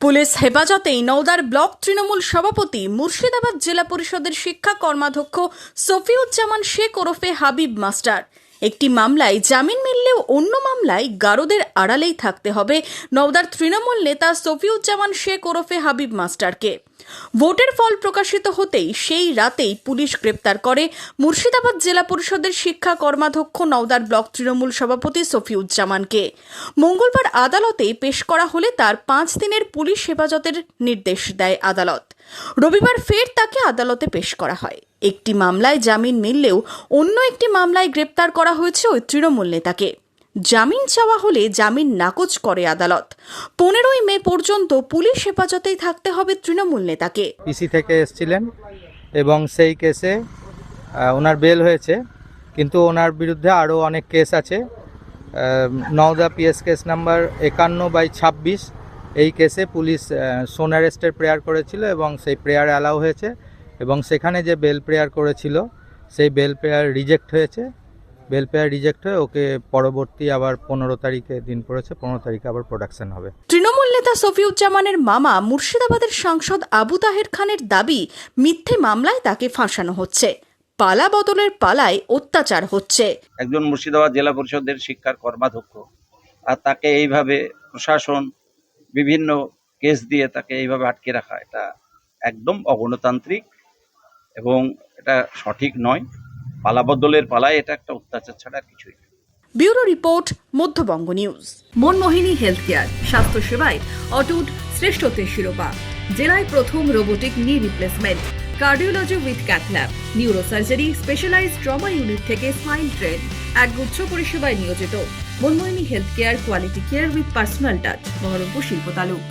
Police হেফাজতেই নওদার block Trinamool সভাপতি মুর্শিদাবাদ জেলা পরিষদের শিক্ষা কর্মাধ্যক্ষ সফিউজ্জামান শেখ ওরফে হাবিব মাস্টার। একটি মামলায় জামিন মিললেও অন্য মামলায় গারদের আড়ালেই থাকতে হবে নওদার তৃণমূল নেতা সফিউজ্জামান শেখ ওরফে হাবিব মাস্টারকে। ভোটের ফল প্রকাশিত হতেই সেই রাতেই পুলিশ গ্রেপ্তার করে মুর্শিদাবাদ জেলা পরিষদের শিক্ষা কর্মাধ্যক্ষ নওদার ব্লক তৃণমূল সভাপতি সফিউজ্জামানকে। মঙ্গলবার আদালতে পেশ করা হলে তার 5 দিনের পুলিশ হেফাজতের নির্দেশ দেয় আদালত। রবিবার ফের তাকে আদালতে পেশ করা হয়। একটি মামলায় জামিন মিললেও অন্য একটি মামলায় গ্রেপ্তার করা হয়েছে ওই তৃণমূল নেতাকে। জামিন চাওয়া হলে জামিন নাকচ করে আদালত। 15ই মে পর্যন্ত পুলিশ হেফাজতেই থাকতে হবে তৃণমূল নেতাকে। পিসি থেকে এসেছিলেন এবং সেই কেসে ওনার বেল হয়েছে, কিন্তু ওনার বিরুদ্ধে আরও অনেক কেস আছে। নওদা পিএস কেস নাম্বার 51/26 এই কেসে পুলিশ সোন অ্যারেস্টের প্রেয়ার করেছিল এবং সেই প্রেয়ার অ্যালাউ হয়েছে এবং সেখানে যে বেল প্রেয়ার করেছিল সেই বেল প্রেয়ার রিজেক্ট হয়েছে। বেল প্রেয়ার রিজেক্ট হয়ে ওকে পরবর্তী আবার 15 তারিখে দিন পড়েছে, 15 তারিখে আবার প্রোডাকশন হবে। তৃণমূল নেতা সফিউজ্জামানের মামা মুর্শিদাবাদের সাংসদ আবু তাহের খানের দাবি, মিথ্যে মামলায় তাকে ফাঁসানো হচ্ছে, পালা বদলের পালায় অত্যাচার হচ্ছে। একজন মুর্শিদাবাদ জেলা পরিষদের শিক্ষার কর্মাধ্যক্ষ, আর তাকে এইভাবে প্রশাসন বিভিন্ন কেস দিয়ে তাকে এইভাবে আটকে রাখা, এটা একদম অগণতান্ত্রিক এবং এটা সঠিক নয়। পালাবদলের পালায় এটা একটা অত্যাচার ছাড়া কিছুই না। Bureau report, Madhyabanga news. Manmohini health care, স্বাস্থ্য সেবায় অটুট শ্রেষ্ঠত্বের শিরোপা। জেলায় প্রথম robotic knee replacement, cardiology with cath lab, neurosurgery, specialized trauma unit থেকে স্পাইন ট্রেন, একগুচ্ছ পরিষেবায় নিয়োজিত। Manmohini health care, quality care with personal touch, Baharampur শিল্প তালুক।